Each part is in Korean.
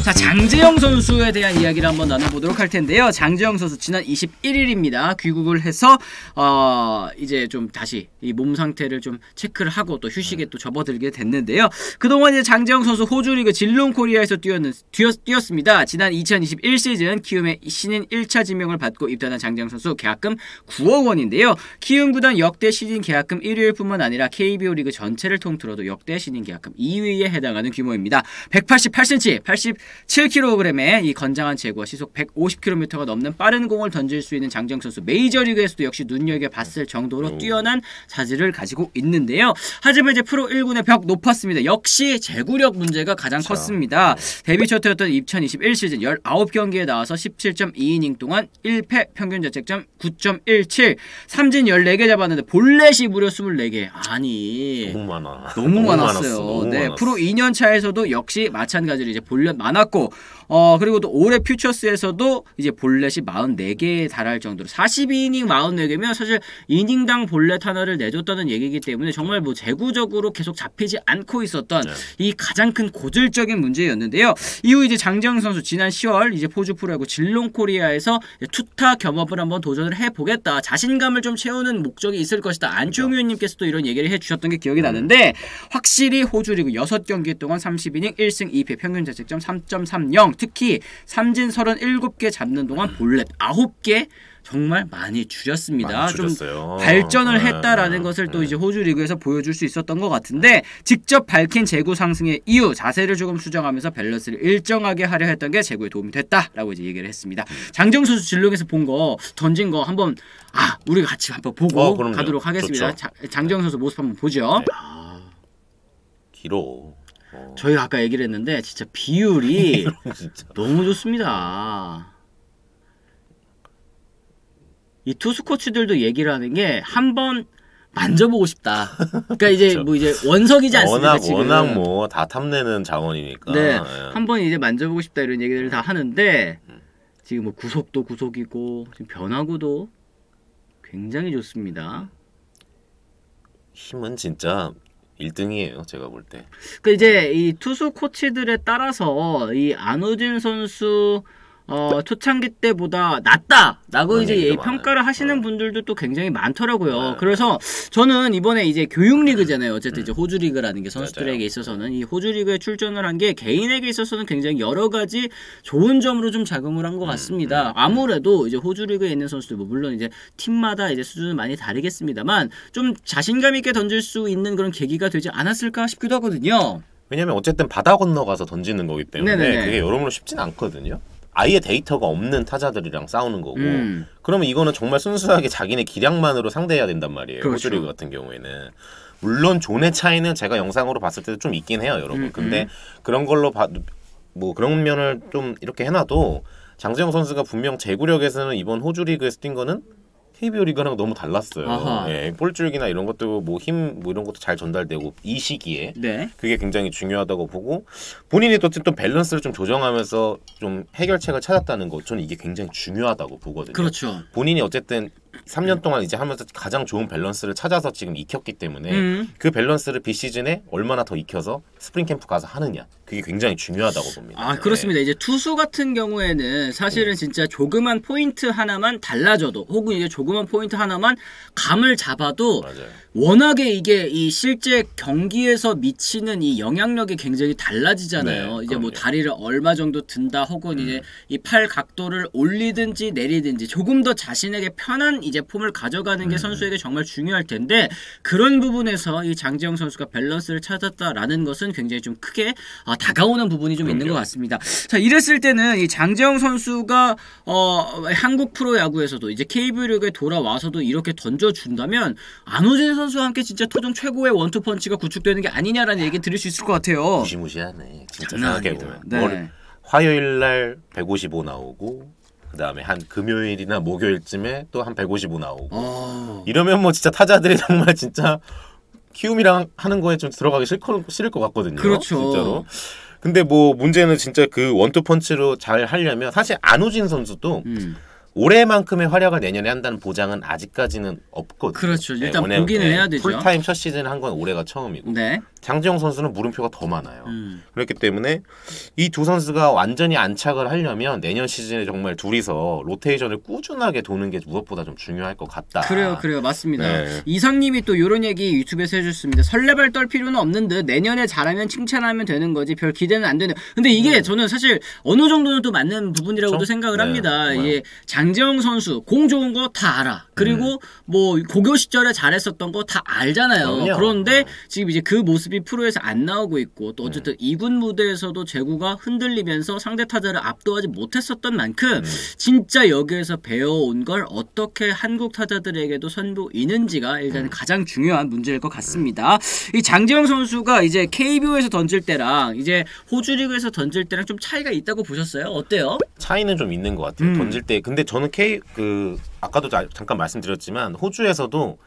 자, 장재영 선수에 대한 이야기를 한번 나눠보도록 할 텐데요. 장재영 선수 지난 21일입니다. 귀국을 해서 이제 좀 다시 이 몸 상태를 좀 체크를 하고 또 휴식에 또 접어들게 됐는데요. 그동안 이제 장재영 선수 호주 리그 질롱 코리아에서 뛰었습니다. 지난 2021 시즌 키움의 신인 1차 지명을 받고 입단한 장재영 선수 계약금 9억 원인데요. 키움 구단 역대 시즌 계약금 1위일 뿐만 아니라 KBO 리그 전체를 통틀어도 역대 신인 계약금 2위에 해당하는 규모입니다. 188cm, 87kg의 이 건장한 제구와 시속 150km가 넘는 빠른 공을 던질 수 있는 장재영 선수, 메이저리그에서도 역시 눈여겨봤을 정도로 뛰어난 자질을 가지고 있는데요. 하지만 이제 프로 1군의 벽 높았습니다. 역시 제구력 문제가 가장 컸습니다. 데뷔 첫해였던 2021 시즌 19경기에 나와서 17.2이닝 동안 1패, 평균 자책점 9.17, 삼진 14개 잡았는데 볼넷이 무려 24개. 아니 너무 많았어요. 네, 많았어. 프로 2년 차에서도 역시 마찬가지로 이제 볼넷 많았고, 그리고 또 올해 퓨처스에서도 이제 볼넷이 44개에 달할 정도로 42이닝 44개면 사실 이닝당 볼넷 하나를 내줬다는 얘기이기 때문에 정말 뭐 제구적으로 계속 잡히지 않고 있었던 이 가장 큰 고질적인 문제였는데요. 이후 이제 장재영 선수 지난 10월 이제 포주 프로야구 질롱 코리아에서 투타 겸업을 한번 도전을 해보겠다, 자신감을 좀 채우는 목적이 있을 것이다, 안치홍 위원님께서도 이런 얘기를 해주셨던 게 기억이 나는데, 확실히 호주 리그 6경기 동안 30이닝 1승 2패, 평균 자책점 3.30, 특히 삼진 37개 잡는 동안 볼넷 9개 정말 많이 줄였습니다. 좀 발전을 했다라는 것을 또 이제 호주 리그에서 보여줄 수 있었던 것 같은데, 직접 밝힌 제구 상승의 이유, 자세를 조금 수정하면서 밸런스를 일정하게 하려 했던 게 제구에 도움이 됐다라고 이제 얘기를 했습니다. 장재영 선수 질롱에서 본 거, 던진 거 한번 우리가 같이 한번 보고 가도록 하겠습니다. 장재영 선수 모습 한번 보죠. 네. 길어. 저희가 아까 얘기를 했는데 진짜 비율이 진짜 너무 좋습니다. 이 투수 코치들도 얘기를 하는 게 한번 만져보고 싶다. 그러니까 이제 그렇죠. 뭐 이제 원석이지 않습니까? 워낙 뭐 다 탐내는 자원이니까. 네, 한번 이제 만져보고 싶다 이런 얘기들을 다 하는데, 지금 뭐 구속도 구속이고 지금 변화구도 굉장히 좋습니다. 힘은 진짜 1등이에요, 제가 볼 때. 그 이제 이 투수 코치들에 따라서 이 안우진 선수 초창기 때보다 낫다라고 이제 평가를 하시는 분들도 또 굉장히 많더라고요. 그래서 저는 이번에 이제 교육 리그잖아요. 어쨌든 이제 호주 리그라는 게 선수들에게 있어서는, 이 호주 리그에 출전을 한 게 개인에게 있어서는 굉장히 여러 가지 좋은 점으로 좀 작용을 한 것 같습니다. 아무래도 이제 호주 리그에 있는 선수들, 뭐 물론 이제 팀마다 이제 수준은 많이 다르겠습니다만 좀 자신감 있게 던질 수 있는 그런 계기가 되지 않았을까 싶기도 하거든요. 왜냐면 어쨌든 바다 건너가서 던지는 거기 때문에 그게 여러모로 쉽진 않거든요. 아예 데이터가 없는 타자들이랑 싸우는 거고, 그러면 이거는 정말 순수하게 자기네 기량만으로 상대해야 된단 말이에요. 그렇죠. 호주리그 같은 경우에는 물론 존의 차이는 제가 영상으로 봤을 때도 좀 있긴 해요, 여러분. 근데 그런 걸로 뭐 그런 면을 좀 이렇게 해놔도 장재영 선수가 분명 제구력에서는 이번 호주리그에서 뛴 거는 KBO 리그랑 너무 달랐어요. 예, 볼줄기나 이런 것도 뭐 힘 뭐 이런 것도 잘 전달되고 이 시기에 그게 굉장히 중요하다고 보고, 본인이 또 밸런스를 좀 조정하면서 좀 해결책을 찾았다는 거, 저는 이게 굉장히 중요하다고 보거든요. 그렇죠. 본인이 어쨌든 3년 동안 이제 하면서 가장 좋은 밸런스를 찾아서 지금 익혔기 때문에 그 밸런스를 비시즌에 얼마나 더 익혀서 스프링 캠프 가서 하느냐, 그게 굉장히 중요하다고 봅니다. 그렇습니다. 이제 투수 같은 경우에는 사실은 진짜 조그만 포인트 하나만 달라져도, 혹은 이제 조그만 포인트 하나만 감을 잡아도 워낙에 이게 이 실제 경기에서 미치는 이 영향력이 굉장히 달라지잖아요. 이제 뭐 다리를 얼마 정도 든다, 혹은 이제 이 팔 각도를 올리든지 내리든지 조금 더 자신에게 편한 이제 폼을 가져가는 게 선수에게 정말 중요할 텐데, 그런 부분에서 이 장재영 선수가 밸런스를 찾았다라는 것은 굉장히 좀 크게 다가오는 부분이 좀 있는 것 같습니다. 자, 이랬을 때는 이 장재영 선수가 한국 프로야구에서도 이제 KBO 리그에 돌아와서도 이렇게 던져준다면 안우진 선수와 함께 진짜 토종 최고의 원투펀치가 구축되는 게 아니냐라는 얘기 들을 수 있을 것 같아요. 무시무시하네. 진짜 생각해보면. 화요일날 155 나오고, 그 다음에 한 금요일이나 목요일쯤에 또 한 155 나오고, 이러면 뭐 진짜 타자들이 정말 진짜 키움이랑 하는 거에 좀 들어가기 싫을 것 같거든요. 그렇죠. 진짜로. 근데 뭐 문제는 진짜 그 원투펀치로 잘 하려면, 사실 안우진 선수도 올해만큼의 활약을 내년에 한다는 보장은 아직까지는 없거든요. 그렇죠. 일단 보기는 해야 되죠. 풀타임 첫 시즌 한 건 올해가 처음이고. 장지영 선수는 물음표가 더 많아요. 그렇기 때문에 이 두 선수가 완전히 안착을 하려면 내년 시즌에 정말 둘이서 로테이션을 꾸준하게 도는 게 무엇보다 좀 중요할 것 같다. 그래요. 맞습니다. 네. 이상님이 또 이런 얘기 유튜브에서 해줬습니다. 설레발 떨 필요는 없는 듯 내년에 잘하면 칭찬하면 되는 거지 별 기대는 안 되는. 근데 이게 저는 사실 어느 정도는 또 맞는 부분이라고도 그렇죠? 생각을 합니다. 예, 장지영 선수 공 좋은 거 다 알아. 그리고 뭐 고교 시절에 잘했었던 거 다 알잖아요. 그런데 지금 이제 그 모습이 프로에서 안 나오고 있고 또 어쨌든 2군 무대에서도 제구가 흔들리면서 상대 타자를 압도하지 못했었던 만큼 진짜 여기에서 배워온 걸 어떻게 한국 타자들에게도 선보이는지가 일단 가장 중요한 문제일 것 같습니다. 이 장지영 선수가 이제 KBO에서 던질 때랑 이제 호주 리그에서 던질 때랑 좀 차이가 있다고 보셨어요? 어때요? 차이는 좀 있는 것 같아요. 던질 때. 근데 저는 아까도 잠깐 말씀드렸지만 호주에서도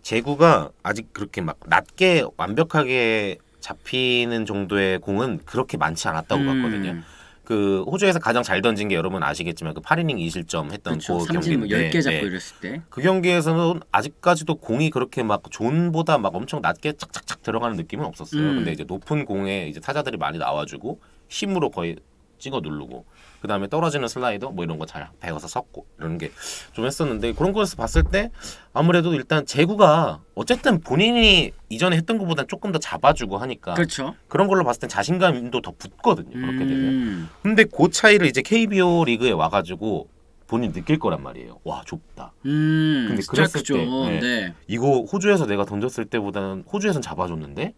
제구가 아직 그렇게 막 낮게 완벽하게 잡히는 정도의 공은 그렇게 많지 않았다고 봤거든요. 그 호주에서 가장 잘 던진 게 여러분 아시겠지만 그 8이닝 2실점 했던 그 경기인데 뭐 10개 잡고 이랬을 때 그 경기에서는 아직까지도 공이 그렇게 막 존보다 막 엄청 낮게 착착착 들어가는 느낌은 없었어요. 근데 이제 높은 공에 이제 타자들이 많이 나와주고 힘으로 거의 찍어 누르고 그 다음에 떨어지는 슬라이더 뭐 이런 거 잘 배워서 섞고 이런 게 좀 했었는데 그런 거에서 봤을 때 아무래도 일단 제구가 어쨌든 본인이 이전에 했던 것보다 조금 더 잡아주고 하니까 그렇죠. 그런 걸로 봤을 땐 자신감도 더 붙거든요. 그렇게 되면. 근데 그 차이를 이제 KBO 리그에 와가지고 본인 느낄 거란 말이에요. 와 좁다. 근데 그랬을 때 네. 이거 호주에서 내가 던졌을 때보다는 호주에서는 잡아줬는데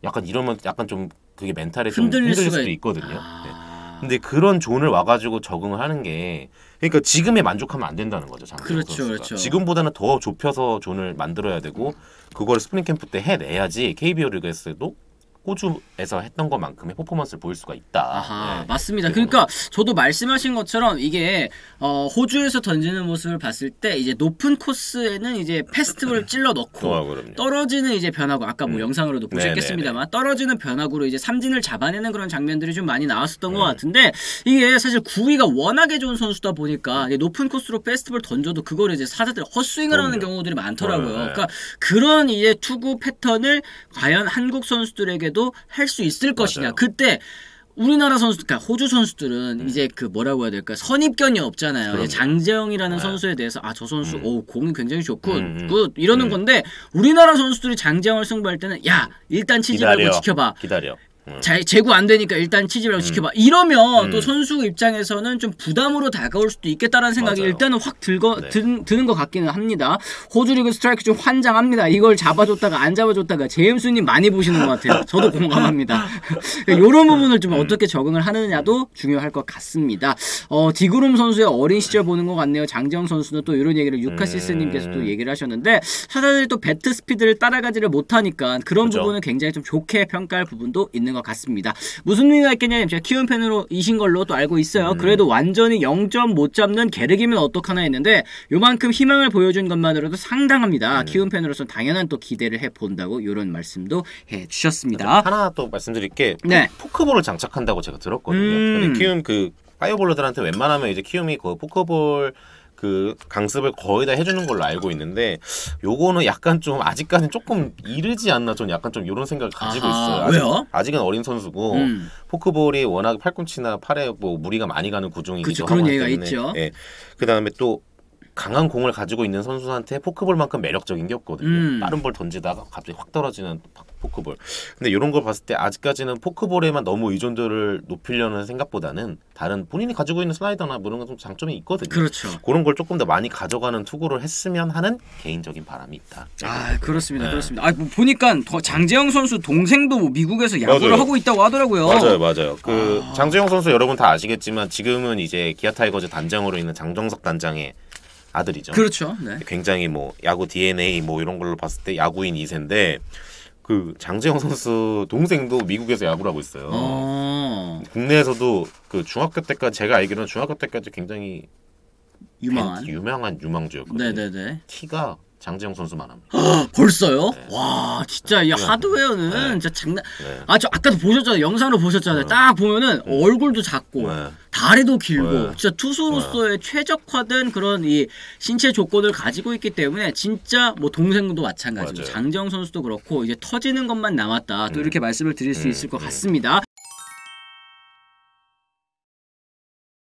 약간 이러면 약간 좀 그게 멘탈에 좀 흔들릴 수도 있거든요. 네. 근데 그런 존을 와가지고 적응을 하는 게 그러니까 지금에 만족하면 안 된다는 거죠. 그렇죠. 지금보다는 더 좁혀서 존을 만들어야 되고 그걸 스프링 캠프 때 해내야지 KBO 리그에서도 호주에서 했던 것만큼의 퍼포먼스를 보일 수가 있다. 네. 맞습니다. 그러니까 저도 말씀하신 것처럼 이게 호주에서 던지는 모습을 봤을 때 이제 높은 코스에는 이제 패스트볼을 찔러 넣고 떨어지는 이제 변화구 아까 뭐 영상으로도 보셨겠습니다만 떨어지는 변화구로 이제 삼진을 잡아내는 그런 장면들이 좀 많이 나왔었던 것 같은데 이게 사실 구위가 워낙에 좋은 선수다 보니까 높은 코스로 패스트볼 던져도 그걸 이제 사자들이 헛스윙을 하는 경우들이 많더라고요. 그러니까 그런 이제 투구 패턴을 과연 한국 선수들에게 할 수 있을 것이냐. 그때 우리나라 선수, 그러니까 호주 선수들은 이제 그 뭐라고 해야 될까 선입견이 없잖아요. 장재영이라는 선수에 대해서 저 선수 공이 굉장히 좋군, 굿 이러는 건데 우리나라 선수들이 장재영을 승부할 때는 야 일단 치지 말고 지켜봐. 기다려. 제구 안 되니까 일단 치지 말고 지켜봐. 이러면 또 선수 입장에서는 좀 부담으로 다가올 수도 있겠다라는 생각이 일단은 확 드는 것 같기는 합니다. 호주 리그 스트라이크 좀 환장합니다. 이걸 잡아줬다가 안 잡아줬다가 제임스님 많이 보시는 것 같아요. 저도 공감합니다. 이런 부분을 좀 어떻게 적응을 하느냐도 중요할 것 같습니다. 디그룸 선수의 어린 시절 보는 것 같네요. 장재영 선수는 또 이런 얘기를 유카시스님께서 또 얘기를 하셨는데 사람들이 또 배트 스피드를 따라가지를 못하니까 그런 부분은 굉장히 좀 좋게 평가할 부분도 있는 것 같습니다. 무슨 의미가 있겠냐면 제가 키움 팬으로 이신 걸로 또 알고 있어요. 그래도 완전히 0점 못 잡는 계륵이면 어떡하나 했는데 요만큼 희망을 보여준 것만으로도 상당합니다. 키움 팬으로서 당연한 또 기대를 해본다고 이런 말씀도 해주셨습니다. 하나 또 말씀드릴 게 포크볼을 장착한다고 제가 들었거든요. 근데 키움 그 파이어볼러들한테 웬만하면 이제 키움이 그 포크볼 그 강습을 거의 다 해주는 걸로 알고 있는데 요거는 약간 좀 아직까지는 조금 이르지 않나 좀 약간 좀 이런 생각을 가지고 있어요. 왜요? 아직은 어린 선수고 포크볼이 워낙 팔꿈치나 팔에 뭐 무리가 많이 가는 구종이기도 하고 그런 얘기가 있죠. 예. 그다음에 또 강한 공을 가지고 있는 선수한테 포크볼만큼 매력적인 게 없거든요. 빠른 볼 던지다가 갑자기 확 떨어지는 포크볼. 근데 이런 걸 봤을 때 아직까지는 포크볼에만 너무 의존도를 높이려는 생각보다는 다른 본인이 가지고 있는 슬라이더나 뭐 이런 건 좀 장점이 있거든요. 그렇죠. 그런 걸 조금 더 많이 가져가는 투구를 했으면 하는 개인적인 바람이 있다. 그렇습니다. 그렇습니다. 뭐 보니까 장재영 선수 동생도 뭐 미국에서 야구를 하고 있다고 하더라고요. 맞아요. 그 장재영 선수 여러분 다 아시겠지만 지금은 이제 기아 타이거즈 단장으로 있는 장정석 단장의 아들이죠. 그렇죠. 네. 굉장히 뭐 야구 DNA 뭐 이런 걸로 봤을 때 야구인 2세인데 그 장재영 선수 동생도 미국에서 야구를 하고 있어요. 국내에서도 그 중학교 때까지 제가 알기로는 중학교 때까지 굉장히 유명한 유망주였거든요. 네네네. 키가 장재영 선수만 합니다. 벌써요? 네. 와 진짜 이 하드웨어는 진짜 장난. 저 아까도 보셨잖아요. 영상으로 보셨잖아요. 딱 보면은 얼굴도 작고 다리도 길고 진짜 투수로서의 최적화된 그런 이 신체 조건을 가지고 있기 때문에 진짜 뭐 동생도 마찬가지고 장재영 선수도 그렇고 이제 터지는 것만 남았다 또 이렇게 말씀을 드릴 수 있을 것 같습니다.